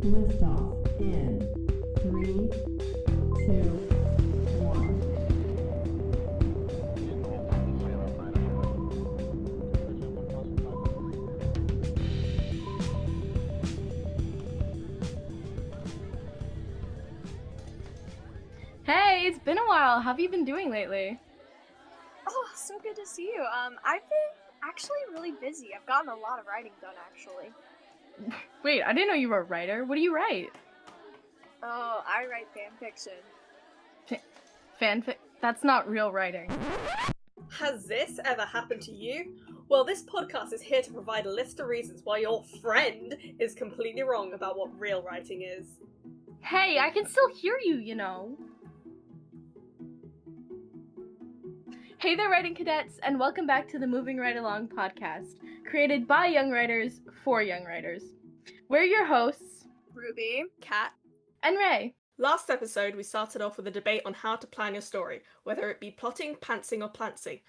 List off in 3, 2, 1. Hey, it's been a while. How have you been doing lately? Oh, so good to see you. I've been actually really busy. I've gotten a lot of writing done, actually. Wait, I didn't know you were a writer. What do you write? Oh, I write fan fiction. Fanfic? That's not real writing. Has this ever happened to you? Well, this podcast is here to provide a list of reasons why your friend is completely wrong about what real writing is. Hey, I can still hear you, you know. Hey there, writing cadets, and welcome back to the Moving Right Along podcast, created by young writers for young writers. We're your hosts, Ruby. Kat. and Ray. Last episode, we started off with a debate on how to plan your story, whether it be plotting, pantsing, or plantsing.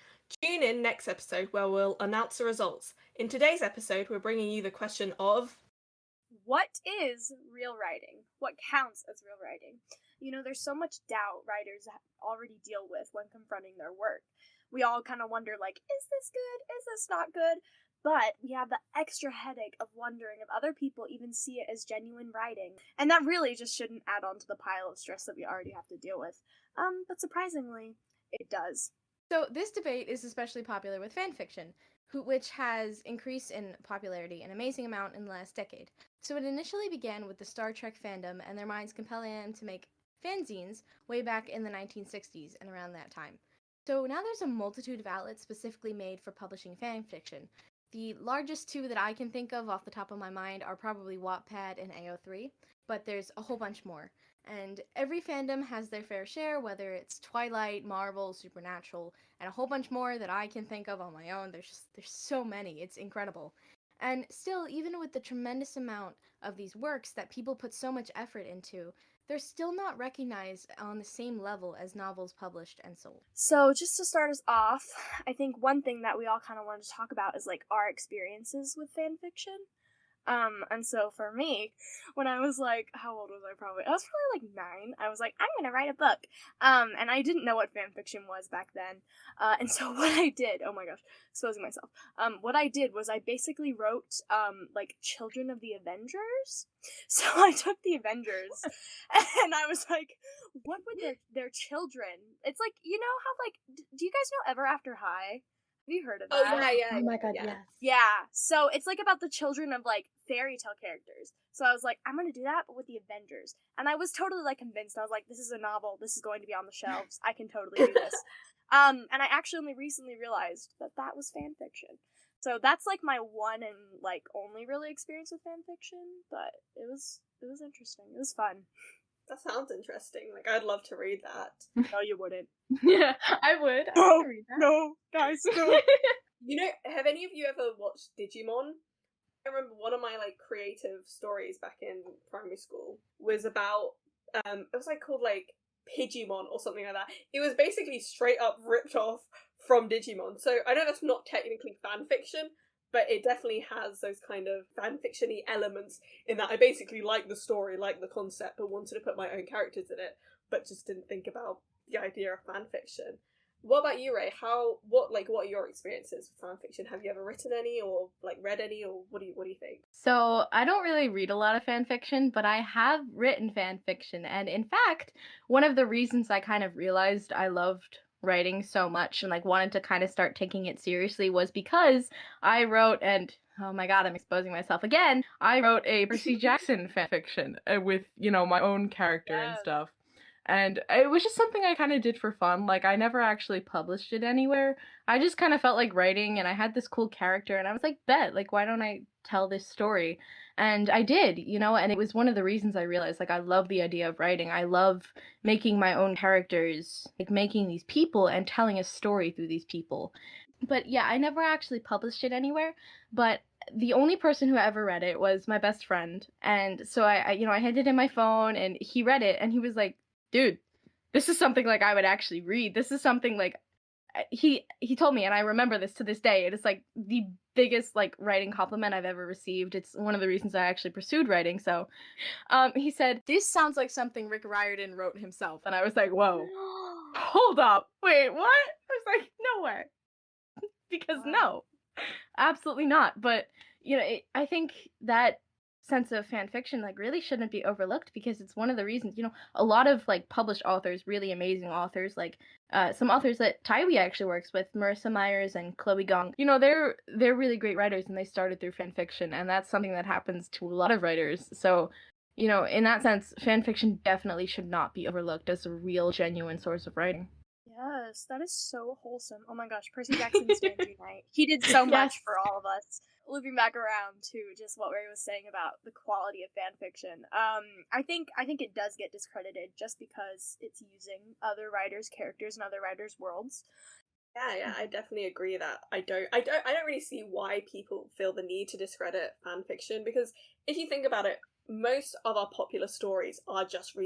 Tune in next episode where we'll announce the results. In today's episode, we're bringing you the question of... What is real writing? What counts as real writing? You know, there's so much doubt writers already deal with when confronting their work. We all kind of wonder, like, is this good? Is this not good? But we have the extra headache of wondering if other people even see it as genuine writing. And that really just shouldn't add on to the pile of stress that we already have to deal with. But surprisingly, it does. So this debate is especially popular with fanfiction, which has increased in popularity an amazing amount in the last decade. So it initially began with the Star Trek fandom and their minds compelling them to make fanzines way back in the 1960s and around that time. So now there's a multitude of outlets specifically made for publishing fanfiction. The largest two that I can think of off the top of my mind are probably Wattpad and AO3, but there's a whole bunch more. And every fandom has their fair share, whether it's Twilight, Marvel, Supernatural, and a whole bunch more that I can think of on my own. There's so many. It's incredible. And still, even with the tremendous amount of these works that people put so much effort into, they're still not recognized on the same level as novels published and sold. So just to start us off, I think one thing that we all kind of wanted to talk about is like our experiences with fan fiction. And so for me, when I was like, how old was I probably? I was probably like 9. I was like, I'm gonna write a book. And I didn't know what fan fiction was back then. And so what I did, oh my gosh, exposing myself. What I did was I basically wrote, like Children of the Avengers. So I took the Avengers and I was like, what would their children? It's like, you know how like, do you guys know Ever After High? Have you heard of that? Oh, yeah. Oh my god, yeah. yes. Yeah, so it's like about the children of like fairy tale characters. So I was like, I'm gonna do that, but with the Avengers. And I was totally like convinced. I was like, this is a novel. This is going to be on the shelves. I can totally do this. And I actually only recently realized that was fan fiction. So that's like my one and like only really experience with fan fiction. But it was interesting. It was fun. That sounds interesting. Like, I'd love to read that. No, you wouldn't. Yeah, I would. I would read that. No, guys, no. You know, have any of you ever watched Digimon? I remember one of my, like, creative stories back in primary school was about, it was, like, called, like, Pidgeymon or something like that. It was basically straight up ripped off from Digimon. So I know that's not technically fan fiction, but it definitely has those kind of fanfiction-y elements in that I basically like the story, like the concept, but wanted to put my own characters in it, but just didn't think about the idea of fanfiction. What about you, Ray? What are your experiences with fanfiction? Have you ever written any, or like read any, or what do you think? So I don't really read a lot of fan fiction, but I have written fan fiction, and in fact, one of the reasons I kind of realized I loved writing so much and like wanted to kind of start taking it seriously was because I wrote, and oh my god, I'm exposing myself again, I wrote a Percy Jackson fanfiction with, you know, my own character and stuff. And it was just something I kind of did for fun. Like, I never actually published it anywhere. I just kind of felt like writing, and I had this cool character, and I was like, bet, like, why don't I tell this story? And I did, you know, and it was one of the reasons I realized, like, I love the idea of writing. I love making my own characters, like, making these people and telling a story through these people. But yeah, I never actually published it anywhere, but the only person who ever read it was my best friend. And so I had it in my phone, and he read it, and he was like, dude, this is something like I would actually read. This is something like he told me, and I remember this to this day. It is like the biggest like writing compliment I've ever received. It's one of the reasons I actually pursued writing. So, he said, "This sounds like something Rick Riordan wrote himself," and I was like, "Whoa, hold up, wait, what?" I was like, "No way," because no, absolutely not. But I think that sense of fan fiction like really shouldn't be overlooked because it's one of the reasons a lot of like published authors, really amazing authors, like some authors that Taiwi actually works with, Marissa Myers and Chloe Gong, they're really great writers and they started through fan fiction, and that's something that happens to a lot of writers. So in that sense, fan fiction definitely should not be overlooked as a real genuine source of writing. Yes, that is so wholesome. Oh my gosh, Percy Jackson's Starry Night. He did so much Yes. for all of us. Looping back around to just what Ray was saying about the quality of fan fiction. I think it does get discredited just because it's using other writers' characters and other writers' worlds. Yeah, I definitely agree that I don't really see why people feel the need to discredit fan fiction, because if you think about it, most of our popular stories are just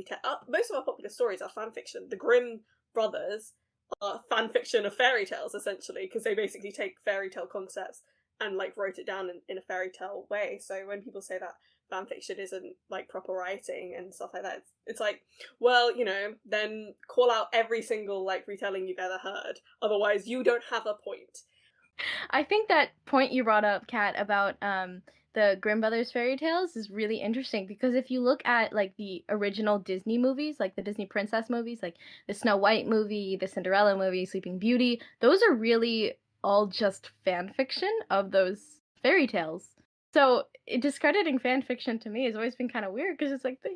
most of our popular stories are fan fiction. The Grimm brothers are fan fiction of fairy tales, essentially, because they basically take fairy tale concepts and like wrote it down in a fairy tale way. So when people say that fan fiction isn't like proper writing and stuff like that, it's like, well, then call out every single like retelling you've ever heard, otherwise you don't have a point. I think that point you brought up, Kat, about the Grimm Brothers fairy tales is really interesting because if you look at like the original Disney movies, like the Disney princess movies, like the Snow White movie, the Cinderella movie, Sleeping Beauty, those are really all just fan fiction of those fairy tales. So discrediting fan fiction to me has always been kind of weird because it's like that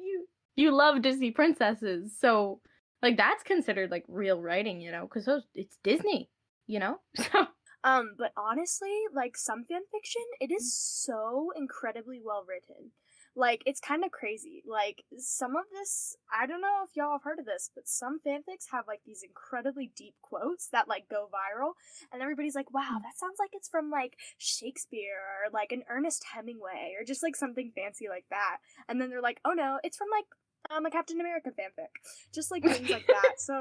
you love Disney princesses, so like that's considered like real writing, because it's Disney, so. But honestly, like some fan fiction, it is so incredibly well written. Like, it's kind of crazy. Like, some of this, I don't know if y'all have heard of this, but some fanfics have, like, these incredibly deep quotes that, like, go viral, and everybody's like, wow, that sounds like it's from, like, Shakespeare, or, like, an Ernest Hemingway, or just, like, something fancy like that. And then they're like, oh no, it's from, like, a Captain America fanfic. Just, like, things like that. So,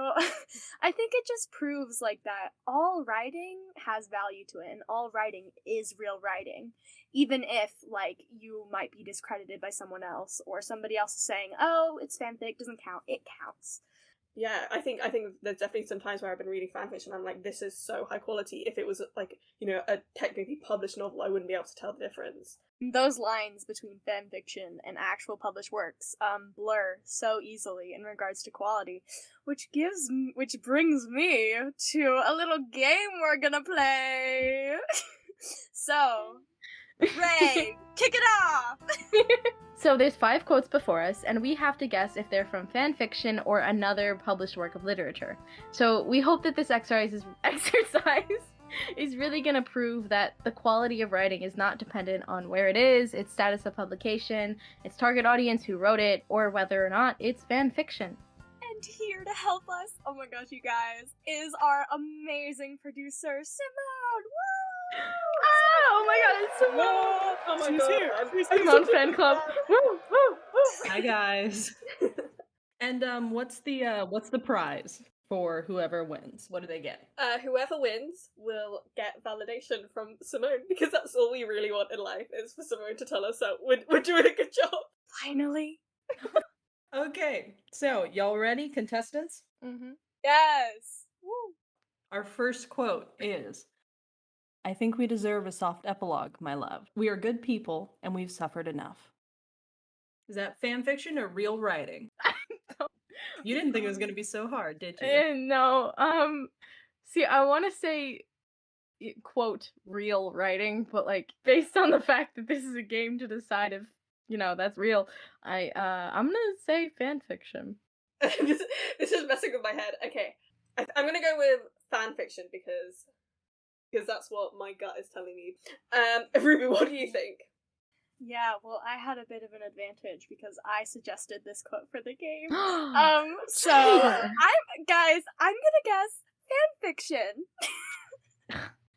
I think it just proves, like, that all writing has value to it, and all writing is real writing. Even if, like, you might be discredited by someone else, or somebody else is saying, oh, it's fanfic, doesn't count. It counts. Yeah, I think there's definitely some times where I've been reading fanfiction and I'm like, this is so high quality. If it was, like, a technically published novel, I wouldn't be able to tell the difference. Those lines between fanfiction and actual published works blur so easily in regards to quality, which brings me to a little game we're gonna play. So, Ray, kick it off! So there's 5 quotes before us, and we have to guess if they're from fan fiction or another published work of literature. So we hope that this exercise is really going to prove that the quality of writing is not dependent on where it is, its status of publication, its target audience, who wrote it, or whether or not it's fan fiction. And here to help us, oh my gosh, you guys, is our amazing producer, Simone! Woo! Oh my god, it's Simone! Oh my She's god. here. Simone fan club. Woo, woo, woo. Hi guys. And what's the prize for whoever wins? What do they get? Whoever wins will get validation from Simone, because that's all we really want in life, is for Simone to tell us that we're doing a good job. Finally. Okay, so y'all ready, contestants? Mm-hmm. Yes! Woo! Our first quote is, "I think we deserve a soft epilogue, my love. We are good people, and we've suffered enough." Is that fan fiction or real writing? You didn't think it was going to be so hard, did you? No. See, I want to say, quote, real writing, but like based on the fact that this is a game to decide if that's real, I'm gonna say fan fiction. this is messing with my head. Okay, I'm gonna go with fan fiction because that's what my gut is telling me. Ruby, what do you think? Yeah, well, I had a bit of an advantage because I suggested this quote for the game. So I'm gonna guess fan fiction.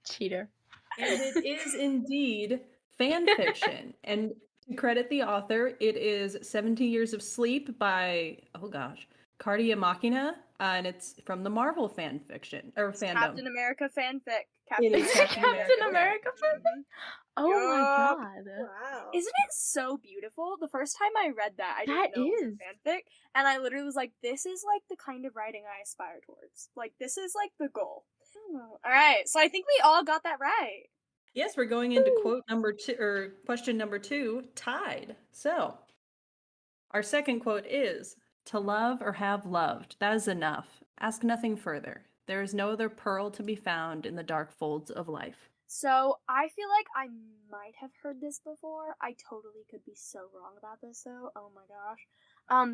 Cheater. And it is indeed fan fiction. And to credit the author, it is 70 Years of Sleep by, oh gosh, Cardia Machina and it's from the Marvel fan fiction or fandom. Captain America fanfic. It is Captain Captain America. America fanfic? Oh my Yup. god. Wow. Isn't it so beautiful? The first time I read that, I That didn't know it was is. a fanfic, and I literally was like, "This is like the kind of writing I aspire towards. Like, this is like the goal." All right, so I think we all got that right. Yes, we're going into quote number 2 or question number 2, tied. So, our second quote is, "To love or have loved, that is enough. Ask nothing further. There is no other pearl to be found in the dark folds of life." So I feel like I might have heard this before. I totally could be so wrong about this though. Oh my gosh.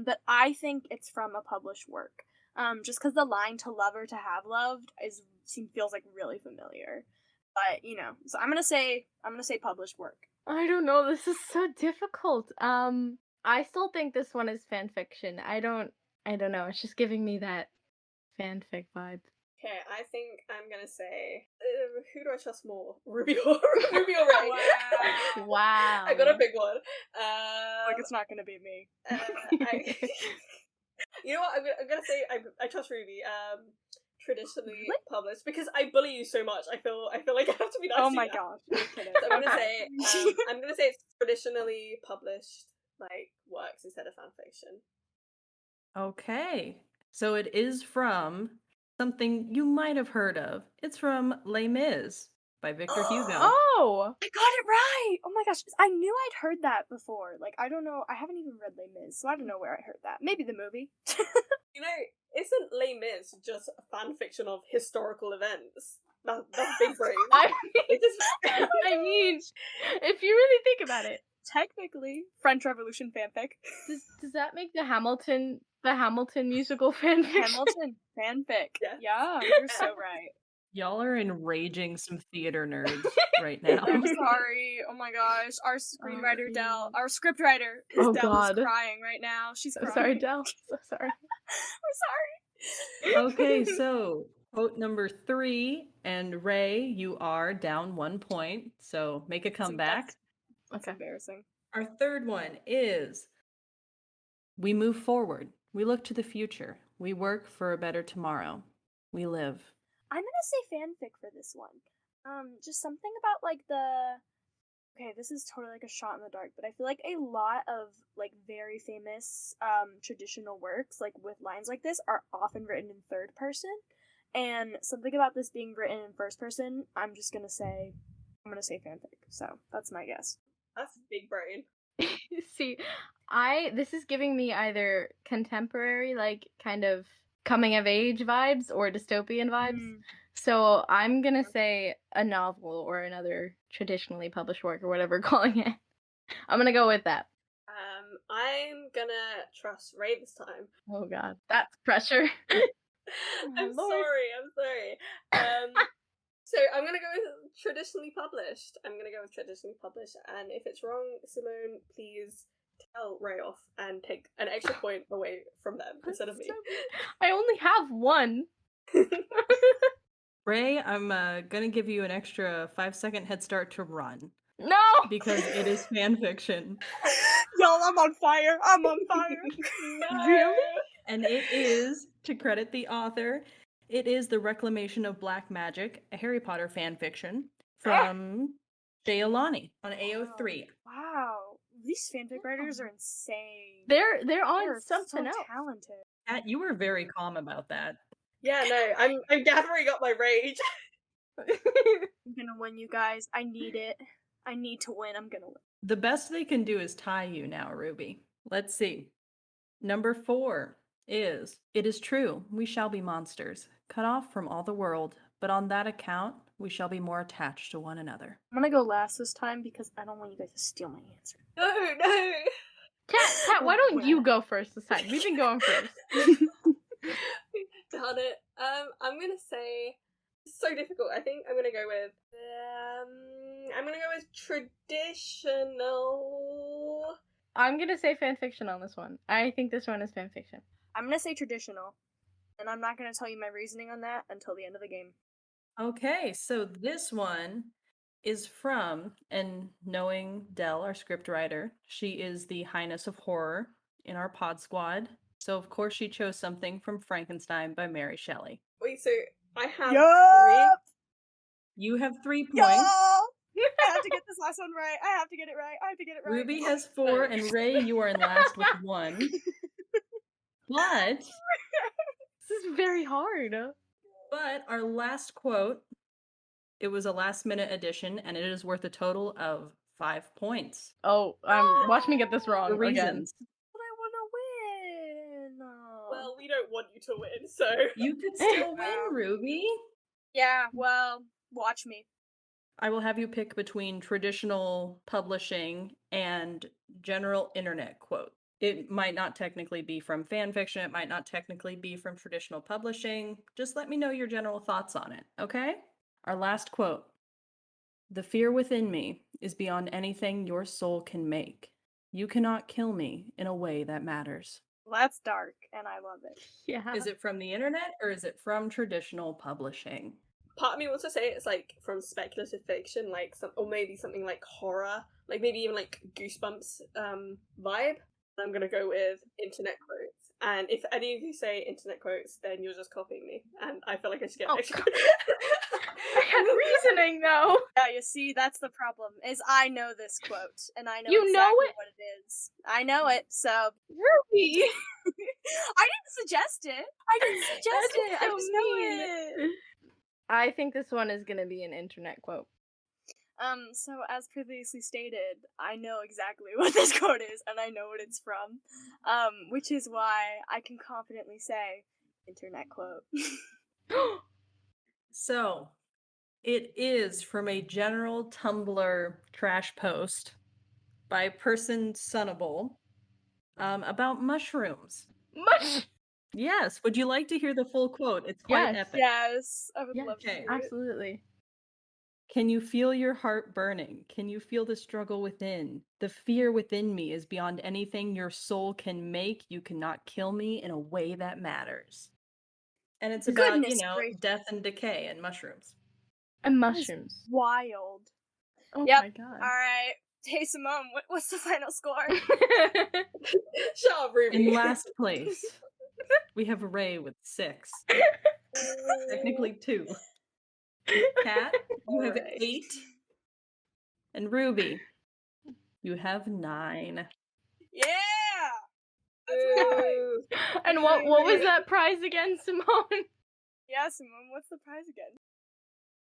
But I think it's from a published work. Just because the line "to love or to have loved" feels like really familiar. But so I'm gonna say published work. I don't know. This is so difficult. I still think this one is fan fiction. I don't know. It's just giving me that fanfic vibe. Okay, I think I'm gonna say, who do I trust more, Ruby or Ray? Wow. I got a big one. Like it's not gonna be me. You know what? I'm gonna say I trust Ruby. Traditionally Really? published, because I bully you so much. I feel like I have to be nice. Oh to my you. gosh. You're kidding. So I'm gonna say it's traditionally published like works instead of fanfiction. Okay. So it is from something you might have heard of. It's from Les Mis by Victor Hugo. Oh. I got it right! Oh my gosh, I knew I'd heard that before. Like, I don't know, I haven't even read Les Mis, so I don't know where I heard that. Maybe the movie. You know, isn't Les Mis just a fan fiction of historical events? That's big brain. I mean, if you really think about it, Technically, French Revolution fanfic. does that make the Hamilton musical fan fiction? Hamilton fanfic. Yeah. Yeah, you're so right. Y'all are enraging some theater nerds right now. I'm sorry. Oh my gosh. Our screenwriter Dell, our scriptwriter Oh, Dell God. is crying right now. She's So crying. sorry, Del. So sorry. I'm sorry. Okay, so quote number 3, and Ray, you are down 1 point, so make a comeback. That's Okay. embarrassing. Our third one is, "We move forward. We look to the future. We work for a better tomorrow. We live." I'm gonna say fanfic for this one. Just something about like okay, this is totally like a shot in the dark, but I feel like a lot of like very famous traditional works, like with lines like this, are often written in third person. And something about this being written in first person, I'm gonna say fanfic. So that's my guess. That's big brain. See, this is giving me either contemporary, like kind of coming of age vibes, or dystopian vibes. So I'm gonna say a novel or another traditionally published work or whatever we're calling it. I'm gonna go with that. I'm gonna trust Ray this time. Oh god, that's pressure. I'm Lord. sorry. So I'm gonna go with traditionally published. And if it's wrong, Simone, please tell Ray off and take an extra point away from them instead of me. I only have one. Ray, I'm gonna give you an extra 5-second head start to run, No! because it is fan fiction. Y'all, I'm on fire. I'm on fire. Really? And it is, to credit the author, it is The Reclamation of Black Magic, a Harry Potter fan fiction from Jay Alani on AO3. Wow. These fanfic writers are insane. They're They're on something so else. talented. Pat, you were very calm about that. Yeah, no, I'm gathering up my rage. I'm gonna win, you guys. I need it. I need to win. I'm gonna win. The best they can do is tie you now, Ruby. Let's see. Number 4 is, "It is true, we shall be monsters, cut off from all the world, but on that account, we shall be more attached to one another." I'm gonna go last this time because I don't want you guys to steal my answer. No. Kat, why don't you go first this time? We've been going first. Darn it. I'm gonna say, it's so difficult. I think I'm gonna go with traditional. I'm gonna say fanfiction on this one. I think this one is fanfiction. I'm gonna say traditional, and I'm not gonna tell you my reasoning on that until the end of the game. Okay, so this one is from, and knowing Dell, our scriptwriter, she is the Highness of Horror in our pod squad. So, of course, she chose something from Frankenstein by Mary Shelley. Wait, so I have Yup! You have 3 Yo! points. I have to get this last one right. I have to get it right. I have to get it right. Ruby has 4, and Ray, you are in last with 1. But This is very hard. our last quote, it was a last-minute addition, and it is worth a total of 5 points. Oh, watch me get this wrong For again. reasons. But I want to win. Well, we don't want you to win, so You could still win, Ruby. Yeah, well, watch me. I will have you pick between traditional publishing and general internet quote. It might not technically be from fan fiction, it might not technically be from traditional publishing. Just let me know your general thoughts on it, okay? Our last quote. The fear within me is beyond anything your soul can make. You cannot kill me in a way that matters. Well, that's dark, and I love it. Yeah. Is it from the internet or is it from traditional publishing? part of me wants to say it's like from speculative fiction, like or maybe something like horror, like maybe even like Goosebumps vibe. I'm gonna go with internet quotes. And if any of you say internet quotes, then you're just copying me, and I feel like I should get extra. I had reasoning though. Yeah, you see, that's the problem. Is I know this quote, and I know You exactly know it? what it is. I know it, so Ruby. I didn't suggest it. I didn't suggest it. I just know it. I think this one is gonna be an internet quote. So as previously stated, I know exactly what this quote is, and I know what it's from. Which is why I can confidently say internet quote. So, it is from a general Tumblr trash post by Person Sunnable about mushrooms. Yes. Would you like to hear the full quote? It's quite Yes. epic. Yes, I would Yeah, love to okay. hear it. Absolutely. Can you feel your heart burning? Can you feel the struggle within? The fear within me is beyond anything your soul can make. You cannot kill me in a way that matters. And it's about, Goodness gracious. death and decay and mushrooms. And That is mushrooms. Wild. Oh Yep. my god. Alright. Hey Simone, what's the final score? Shut up, Ruby. In last place, we have Ray with 6. Technically 2. Kat, you have Alright. 8. And Ruby, you have 9. Yeah! That's right. Ooh. And what was that prize again, Simone? Yeah, Simone, what's the prize again?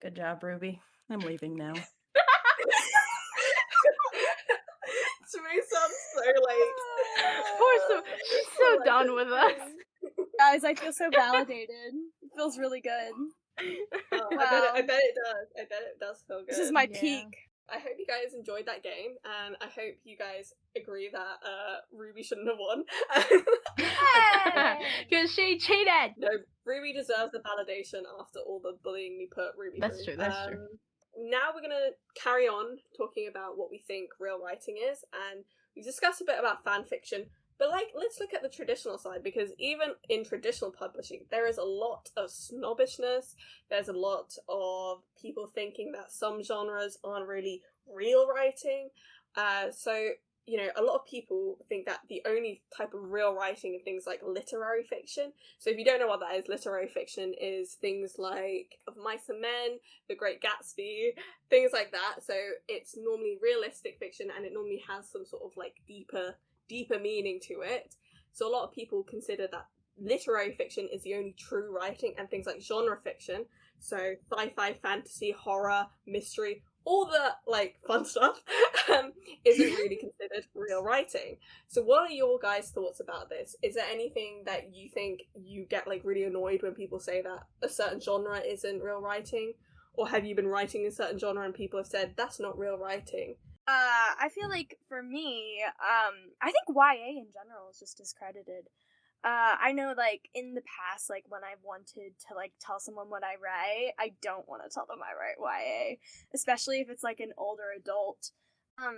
Good job, Ruby. I'm leaving now. To me, sounds so like. Poor Simone. She's so done with us. Guys, I feel so validated. It feels really good. Oh, Wow. I bet it does. I bet it does feel good. This is my Yeah. peak. I hope you guys enjoyed that game, and I hope you guys agree that Ruby shouldn't have won. Because she cheated. No, Ruby deserves the validation after all the bullying we put Ruby That's through. true, that's true. Now we're going to carry on talking about what we think real writing is, and we discussed a bit about fan fiction, but let's look at the traditional side, because even in traditional publishing, there is a lot of snobbishness, there's a lot of people thinking that some genres aren't really real writing, so a lot of people think that the only type of real writing are things like literary fiction. So if you don't know what that is, literary fiction is things like Of Mice and Men, The Great Gatsby, things like that. So it's normally realistic fiction, and it normally has some sort of like deeper meaning to it. So a lot of people consider that literary fiction is the only true writing, and things like genre fiction, so sci-fi, fantasy, horror, mystery, all the fun stuff isn't really considered real writing. So what are your guys' thoughts about this? Is there anything that you think you get really annoyed when people say that a certain genre isn't real writing? Or have you been writing a certain genre and people have said that's not real writing? I feel like for me, I think YA in general is just discredited. I know, in the past, when I've wanted to, tell someone what I write, I don't want to tell them I write YA, especially if it's, an older adult,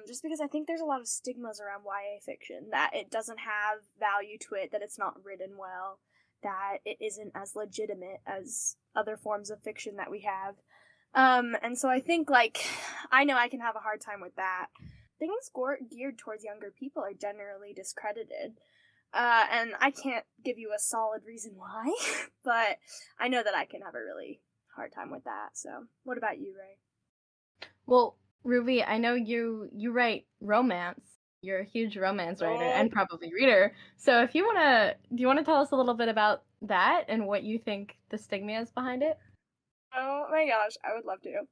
just because I think there's a lot of stigmas around YA fiction, that it doesn't have value to it, that it's not written well, that it isn't as legitimate as other forms of fiction that we have, and so I think, I know I can have a hard time with that. Things geared towards younger people are generally discredited. And I can't give you a solid reason why, but I know that I can have a really hard time with that. So, what about you, Ray? Well, Ruby, I know you write romance. You're a huge romance writer and probably reader. So if you do you wanna tell us a little bit about that and what you think the stigma is behind it? Oh my gosh, I would love to.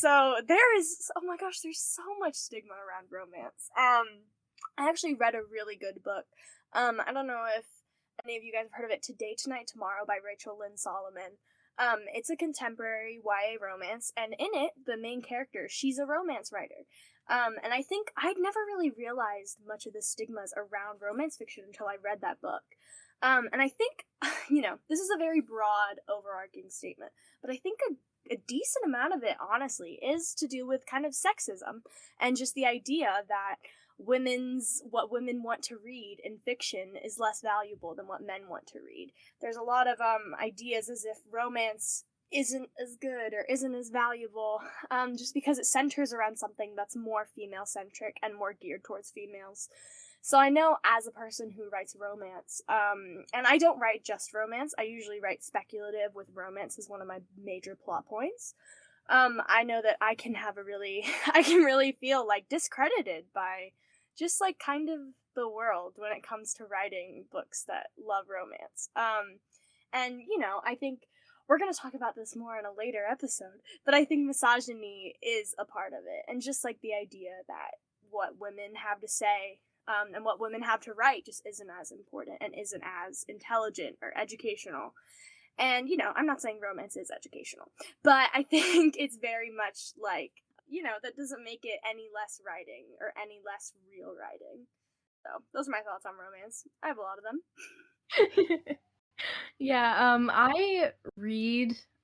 So oh my gosh, there's so much stigma around romance. I actually read a really good book. I don't know if any of you guys have heard of it, Today, Tonight, Tomorrow by Rachel Lynn Solomon. It's a contemporary YA romance, and in it, the main character, she's a romance writer. And I think I'd never really realized much of the stigmas around romance fiction until I read that book. And I think, this is a very broad, overarching statement, but I think a decent amount of it, honestly, is to do with kind of sexism and just the idea that what women want to read in fiction is less valuable than what men want to read. There's a lot of ideas as if romance isn't as good or isn't as valuable, just because it centers around something that's more female-centric and more geared towards females. So I know as a person who writes romance, and I don't write just romance, I usually write speculative with romance as one of my major plot points. I know that I can really feel like discredited by just like kind of the world when it comes to writing books that love romance. And I think we're going to talk about this more in a later episode, but I think misogyny is a part of it. And just like the idea that what women have to say and what women have to write just isn't as important and isn't as intelligent or educational. And, I'm not saying romance is educational, but I think it's very much like, that doesn't make it any less writing or any less real writing. So those are my thoughts on romance. I have a lot of them. Yeah,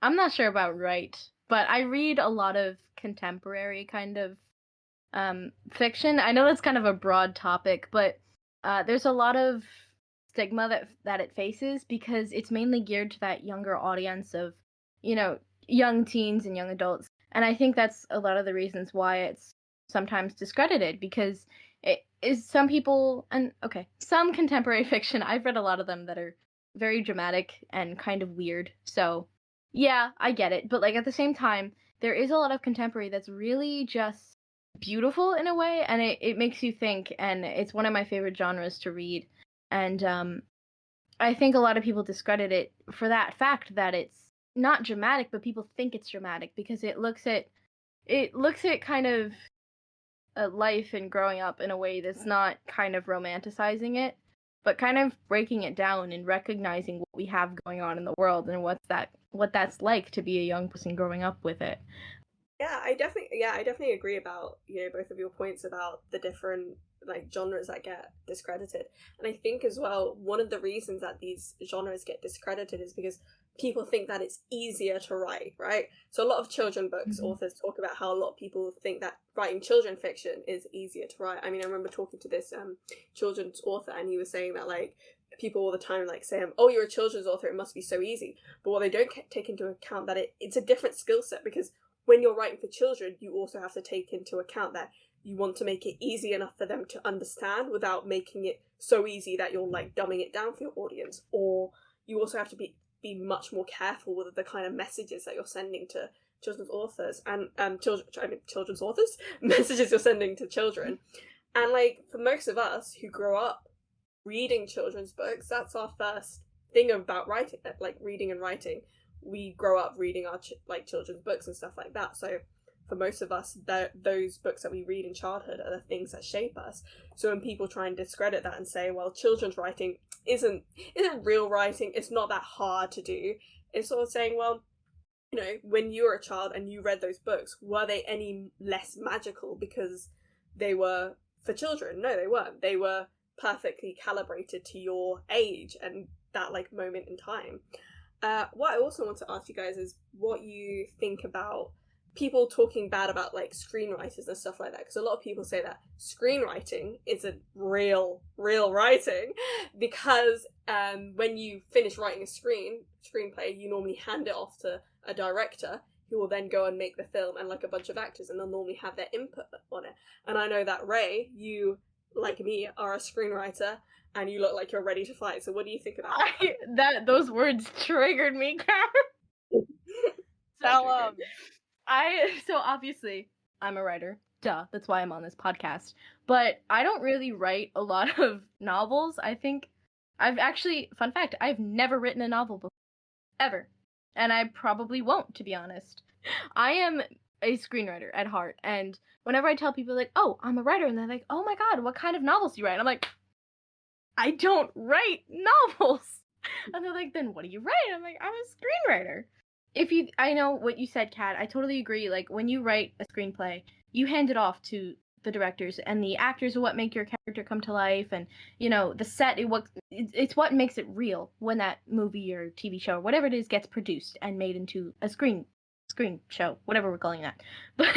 I'm not sure about write, but I read a lot of contemporary kind of fiction. I know that's kind of a broad topic, but there's a lot of stigma that it faces because it's mainly geared to that younger audience of, young teens and young adults. And I think that's a lot of the reasons why it's sometimes discredited because it is some contemporary fiction, I've read a lot of them that are very dramatic and kind of weird. So, yeah, I get it. But like at the same time, there is a lot of contemporary that's really just beautiful in a way, and it makes you think, and it's one of my favorite genres to read. And I think a lot of people discredit it for that fact that it's not dramatic, but people think it's dramatic because it looks at kind of life and growing up in a way that's not kind of romanticizing it, but kind of breaking it down and recognizing what we have going on in the world and what that's like to be a young person growing up with it. Yeah, I definitely agree about, both of your points about the different like genres that get discredited. And I think as well, one of the reasons that these genres get discredited is because people think that it's easier to write, right? So a lot of children books authors talk about how a lot of people think that writing children fiction is easier to write. I mean, I remember talking to this children's author, and he was saying that like people all the time like say, oh, you're a children's author, it must be so easy. But what they don't take into account that it's a different skill set, because when you're writing for children, you also have to take into account that you want to make it easy enough for them to understand without making it so easy that you're like dumbing it down for your audience. Or you also have to be much more careful with the kind of messages that you're sending to children's authors and children's authors messages you're sending to children. And like for most of us who grow up reading children's books, that's our first thing about writing, like reading and writing. We grow up reading our children's books and stuff like that. So for most of us, those books that we read in childhood are the things that shape us. So when people try and discredit that and say, well, children's writing isn't real writing, it's not that hard to do, it's sort of saying, well, when you were a child and you read those books, were they any less magical because they were for children? No, they weren't. They were perfectly calibrated to your age and that like moment in time. What I also want to ask you guys is what you think about people talking bad about like screenwriters and stuff like that, because a lot of people say that screenwriting isn't real writing, because when you finish writing a screenplay, you normally hand it off to a director who will then go and make the film, and like a bunch of actors, and they'll normally have their input on it. And I know that Ray, you like me, are a screenwriter, and you look like you're ready to fight. So what do you think about Those words triggered me, Kat. Tell triggered. 'em. So obviously I'm a writer. Duh, that's why I'm on this podcast. But I don't really write a lot of novels. I think I've actually, fun fact, I've never written a novel before. Ever. And I probably won't, to be honest. I am a screenwriter at heart, and whenever I tell people, like, oh, I'm a writer, and they're like, oh my god, what kind of novels do you write? And I'm like, I don't write novels. And they're like, then what do you write? I'm like, I'm a screenwriter. I know what you said, Kat, I totally agree. Like, when you write a screenplay, you hand it off to the directors, and the actors are what make your character come to life, and, you know, the set, it's what makes it real when that movie or TV show or whatever it is gets produced and made into a screen show, whatever we're calling that. But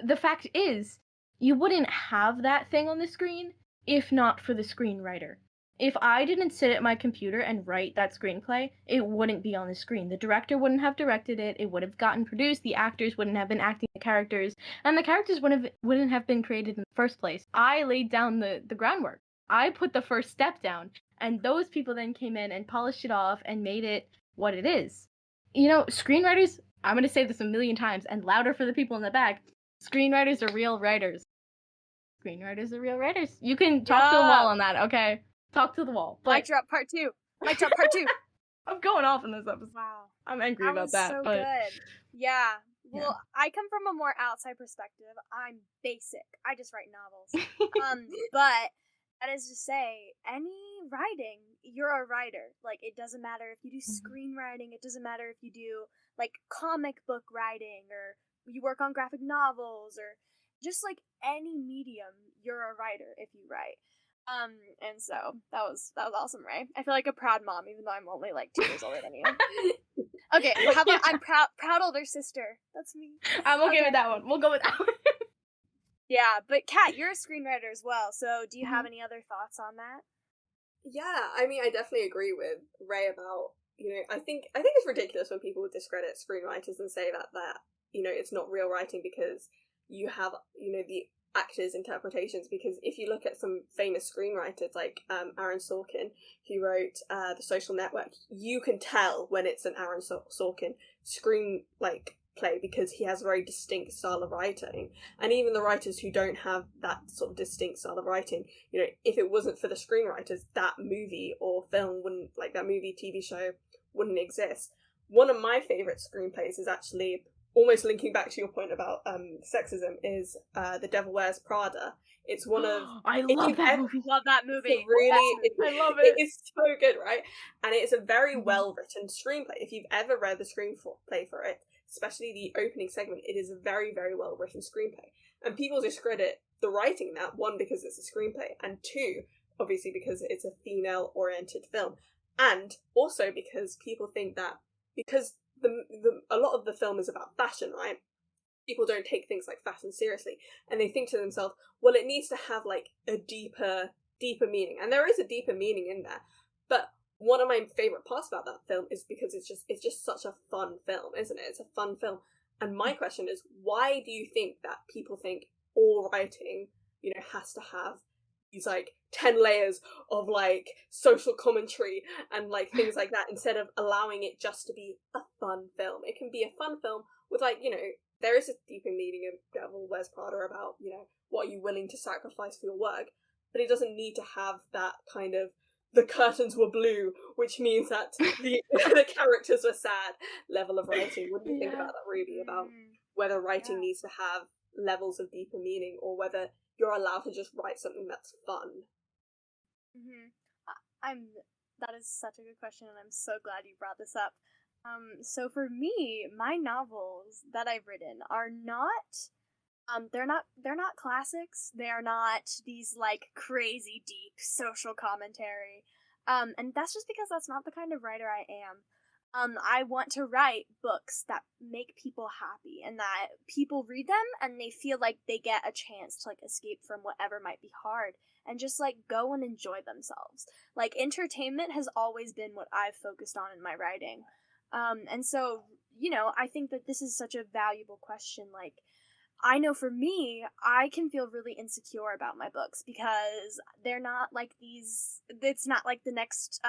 the fact is, you wouldn't have that thing on the screen if not for the screenwriter. If I didn't sit at my computer and write that screenplay, it wouldn't be on the screen. The director wouldn't have directed it, it would have gotten produced, the actors wouldn't have been acting the characters, and the characters wouldn't have been created in the first place. I laid down the groundwork. I put the first step down, and those people then came in and polished it off and made it what it is. You know, screenwriters, I'm going to say this a million times and louder for the people in the back, screenwriters are real writers. Screenwriters are real writers. You can talk to the wall on that, okay? Talk to the wall. Mic drop part 2. Mic drop part 2. I'm going off in this episode. Wow. I'm angry That about was that. so but good. Yeah. Well, Yeah. I come from a more outside perspective. I'm basic. I just write novels. But that is to say, any writing, you're a writer. Like, it doesn't matter if you do screenwriting, it doesn't matter if you do, like, comic book writing, or you work on graphic novels, or just, like, any medium, you're a writer if you write. And so, that was awesome, Ray. I feel like a proud mom, even though I'm only, like, 2 years older than you. Okay, well, how about I'm proud older sister. That's me. I'm okay with that one. We'll go with that one. Yeah, but Kat, you're a screenwriter as well, so do you have any other thoughts on that? Yeah, I mean, I definitely agree with Ray about, I think it's ridiculous when people discredit screenwriters and say that it's not real writing because you have, the actors' interpretations, because if you look at some famous screenwriters like Aaron Sorkin, who wrote The Social Network, you can tell when it's an Aaron Sorkin play because he has a very distinct style of writing. And even the writers who don't have that sort of distinct style of writing, if it wasn't for the screenwriters, that movie or film wouldn't, like that movie, TV show wouldn't exist. One of my favourite screenplays is actually, almost linking back to your point about sexism, is The Devil Wears Prada. It's one of... I love that movie. Love that movie. I love it. It's so good, right? And it's a very well-written screenplay. If you've ever read the screenplay for it, especially the opening segment, it is a very, very well-written screenplay. And people discredit the writing in that, one, because it's a screenplay, and two, obviously because it's a female-oriented film. And also because people think that because a lot of the film is about fashion, right? People don't take things like fashion seriously, and they think to themselves, well, it needs to have like a deeper meaning, and there is a deeper meaning in there. But one of my favorite parts about that film is because it's just such a fun film, isn't it? It's a fun film, and my question is, why do you think that people think all writing, has to have these like 10 layers of like social commentary and like things like that, instead of allowing it just to be a fun film? It can be a fun film with like, there is a deeper meaning of Devil Wears Prada about, what are you willing to sacrifice for your work, but it doesn't need to have that kind of the curtains were blue, which means that the characters were sad level of writing. What do you think about that, Ruby, about whether writing needs to have levels of deeper meaning, or whether you're allowed to just write something that's fun? That is such a good question, and I'm so glad you brought this up. So for me, my novels that I've written are not, they're not classics. They are not these like crazy deep social commentary. And that's just because that's not the kind of writer I am. I want to write books that make people happy, and that people read them and they feel like they get a chance to like escape from whatever might be hard and just like go and enjoy themselves. Like, entertainment has always been what I've focused on in my writing. And so, I think that this is such a valuable question. Like, I know for me, I can feel really insecure about my books because they're not like these. It's not like the next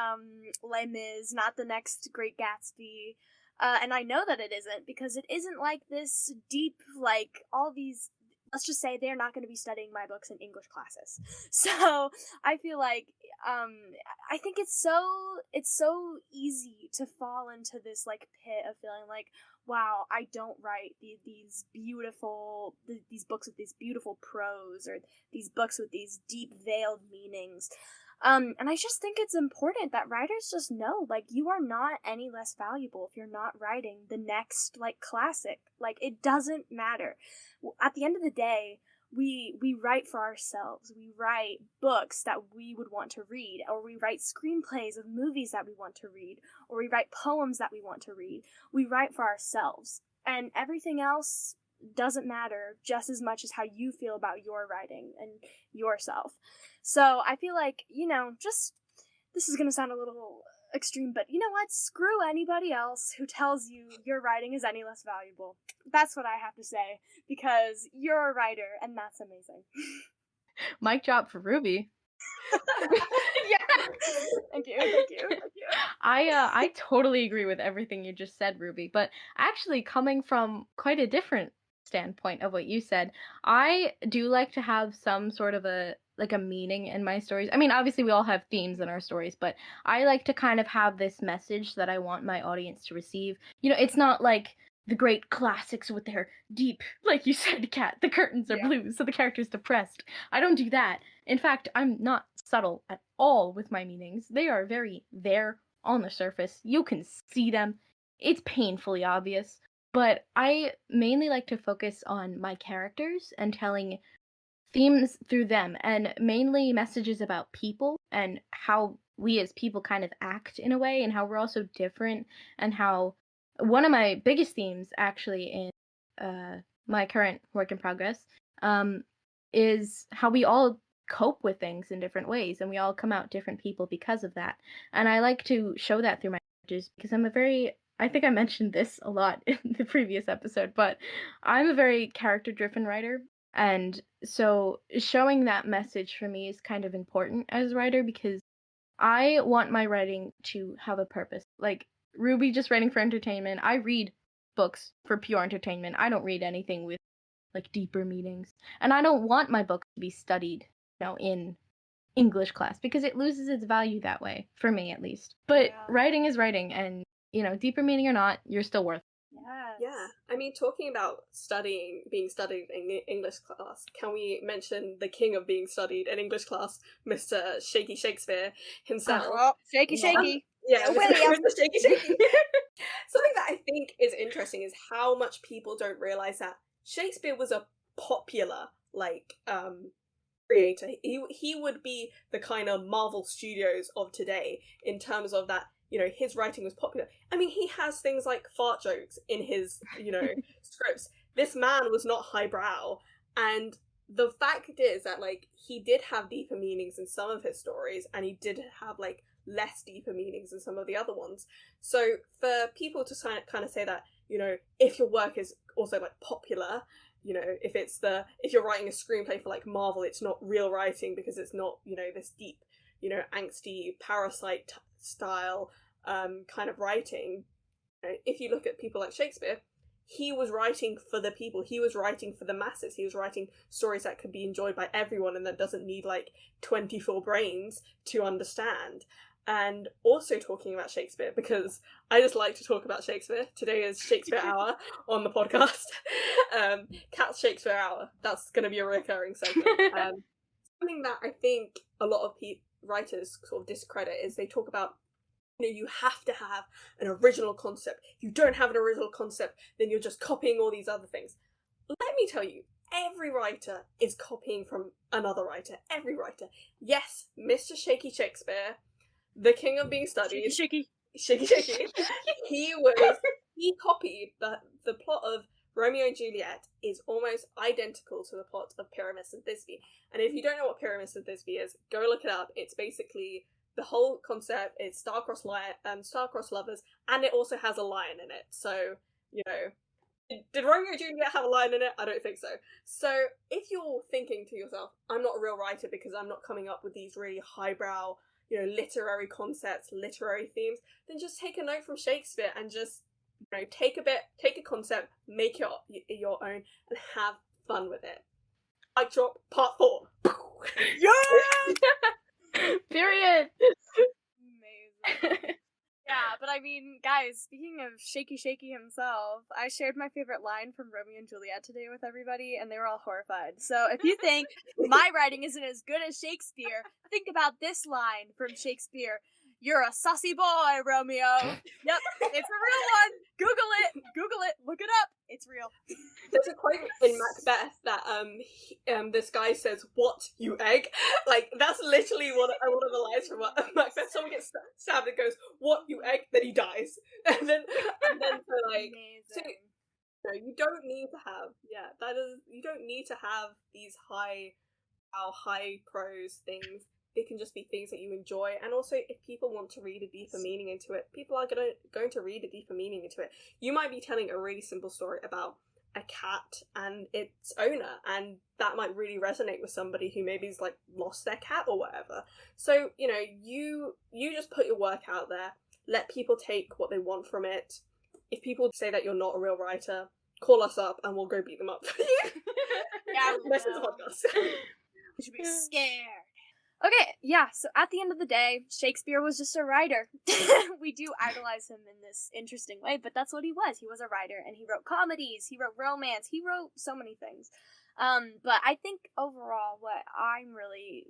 Les Mis, not the next Great Gatsby, and I know that it isn't because it isn't like this deep, like all these. Let's just say they're not going to be studying my books in English classes. So I feel like I think it's so easy to fall into this like pit of feeling like, wow, I don't write these books with these beautiful prose, or these books with these deep veiled meanings. And I just think it's important that writers just know, like, you are not any less valuable if you're not writing the next, like, classic. Like, it doesn't matter. At the end of the day, we write for ourselves. We write books that we would want to read, or we write screenplays of movies that we want to read, or we write poems that we want to read. We write for ourselves. And everything else doesn't matter just as much as how you feel about your writing and yourself. So I feel like, just, this is going to sound a little extreme, but you know what? Screw anybody else who tells you your writing is any less valuable. That's what I have to say, because you're a writer, and that's amazing. Mic drop for Ruby. Yeah. Thank you. I totally agree with everything you just said, Ruby, but actually coming from quite a different standpoint of what you said, I do like to have some sort of a meaning in my stories. I mean, obviously we all have themes in our stories, but I like to kind of have this message that I want my audience to receive. It's not like the great classics with their deep, like you said, Kat, the curtains are blue, so the character's depressed. I don't do that. In fact, I'm not subtle at all with my meanings. They are very there on the surface. You can see them. It's painfully obvious. But I mainly like to focus on my characters and telling themes through them, and mainly messages about people and how we as people kind of act in a way, and how we're also different, and how one of my biggest themes actually in my current work in progress is how we all cope with things in different ways, and we all come out different people because of that. And I like to show that through my characters because I think I mentioned this a lot in the previous episode, but I'm a very character-driven writer. And so showing that message for me is kind of important as a writer, because I want my writing to have a purpose. Like Ruby just writing for entertainment. I read books for pure entertainment. I don't read anything with like deeper meanings. And I don't want my books to be studied, in English class, because it loses its value that way, for me at least. But writing is writing, and deeper meaning or not, you're still worth it. Yes. Yeah, I mean, talking about being studied in English class, can we mention the king of being studied in English class, Mr. Shakey Shakespeare himself? Oh, shaky. Yeah, William. Mr. Shakey Shakey. Something that I think is interesting is how much people don't realize that Shakespeare was a popular, creator. He would be the kind of Marvel Studios of today in terms of that. His writing was popular. I mean, he has things like fart jokes in his, scripts. This man was not highbrow. And the fact is that, he did have deeper meanings in some of his stories, and he did have, less deeper meanings in some of the other ones. So for people to kind of say that, if your work is also, popular, if you're writing a screenplay for, Marvel, it's not real writing because it's not, this deep, angsty, parasite style kind of writing. If you look at people like Shakespeare, he was writing for the people. He was writing for the masses. He was writing stories that could be enjoyed by everyone and that doesn't need 24 brains to understand. And also talking about Shakespeare, because I just like to talk about Shakespeare. Today is Shakespeare Hour on the podcast. Cat's Shakespeare Hour. That's going to be a recurring segment. Something that I think a lot of writers sort of discredit is they talk about, you have to have an original concept. If you don't have an original concept, then you're just copying all these other things. Let me tell you, every writer is copying from another writer. Every writer. Yes, Mr. Shakey Shakespeare, the king of being studied. Shaky. He copied the plot of Romeo and Juliet is almost identical to the plot of Pyramus and Thisbe. And if you don't know what Pyramus and Thisbe is, go look it up. It's basically, the whole concept is star-crossed lovers, and it also has a lion in it. So, Did Romeo and Juliet have a line in it? I don't think so. So if you're thinking to yourself, I'm not a real writer because I'm not coming up with these really highbrow, literary concepts, literary themes, then just take a note from Shakespeare and just, take a concept, make it your own, and have fun with it. Mic drop, part 4. Yeah! Period. Amazing. Yeah, but I mean, guys, speaking of Shakey himself, I shared my favorite line from Romeo and Juliet today with everybody, and they were all horrified. So if you think my writing isn't as good as Shakespeare, think about this line from Shakespeare. You're a saucy boy, Romeo. Yep, it's a real one. Google it, look it up. It's real. There's a quote in Macbeth that this guy says, "What, you egg?" Like, that's literally one of the lines from Macbeth. Someone gets stabbed and goes, "What, you egg?" Then he dies. and then so like, Amazing. so, you don't need to have you don't need to have these high prose things. It can just be things that you enjoy, and also if people want to read a deeper meaning into it, people are going to read a deeper meaning into it. You might be telling a really simple story about a cat and its owner, and that might really resonate with somebody who maybe's like lost their cat or whatever. So you just put your work out there, let people take what they want from it. If people say that you're not a real writer, call us up and we'll go beat them up for you. Yeah, Listen to the podcast. You should be scared. Okay, yeah, so at the end of the day, Shakespeare was just a writer. We do idolize him in this interesting way, but that's what he was. He was a writer, and he wrote comedies, he wrote romance, he wrote so many things. But I think overall what I've really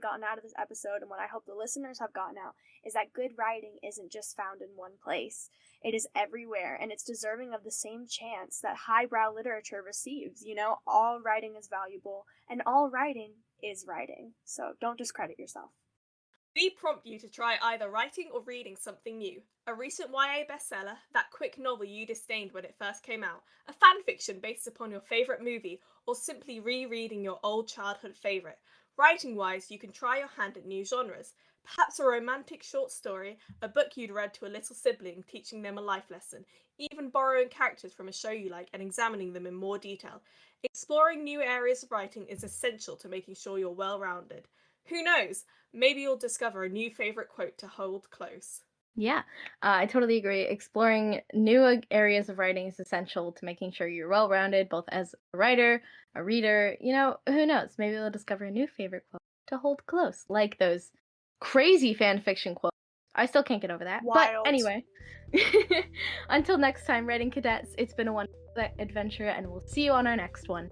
gotten out of this episode, and what I hope the listeners have gotten out, is that good writing isn't just found in one place. It is everywhere, and it's deserving of the same chance that highbrow literature receives. All writing is valuable, and all writing is writing. So don't discredit yourself. We prompt you to try either writing or reading something new. A recent YA bestseller, that quick novel you disdained when it first came out, a fanfiction based upon your favourite movie, or simply rereading your old childhood favourite. Writing-wise, you can try your hand at new genres. Perhaps a romantic short story, a book you'd read to a little sibling teaching them a life lesson, even borrowing characters from a show you like and examining them in more detail. Exploring new areas of writing is essential to making sure you're well-rounded. Who knows? Maybe you'll discover a new favourite quote to hold close. Yeah, I totally agree. Exploring new areas of writing is essential to making sure you're well-rounded, both as a writer, a reader. Who knows? Maybe you'll discover a new favorite quote to hold close, like those crazy fan fiction quotes. I still can't get over that. Wild. But anyway, until next time, writing cadets, it's been a wonderful adventure, and we'll see you on our next one.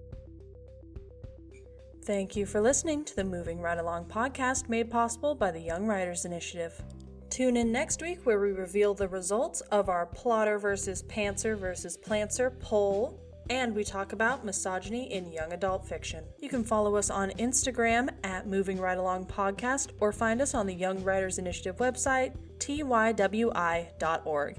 Thank you for listening to the Moving Right Along podcast made possible by the Young Writers Initiative. Tune in next week where we reveal the results of our plotter versus pantser versus plantser poll, and we talk about misogyny in young adult fiction. You can follow us on Instagram at Moving Right Along Podcast, or find us on the Young Writers Initiative website, tywi.org.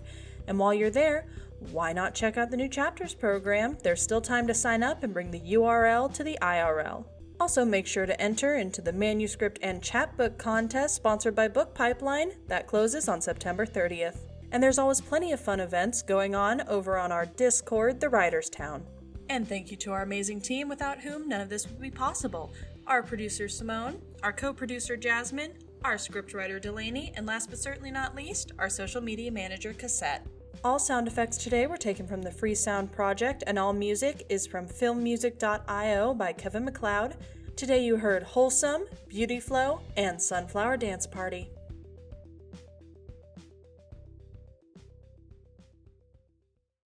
And while you're there, why not check out the new chapters program? There's still time to sign up and bring the URL to the IRL. Also, make sure to enter into the manuscript and chapbook contest sponsored by Book Pipeline that closes on September 30th. And there's always plenty of fun events going on over on our Discord, The Writers Town. And thank you to our amazing team without whom none of this would be possible. Our producer Simone, our co-producer Jasmine, our scriptwriter Delaney, and last but certainly not least, our social media manager Cassette. All sound effects today were taken from the Free Sound Project, and all music is from filmmusic.io by Kevin MacLeod. Today you heard Wholesome, Beauty Flow, and Sunflower Dance Party.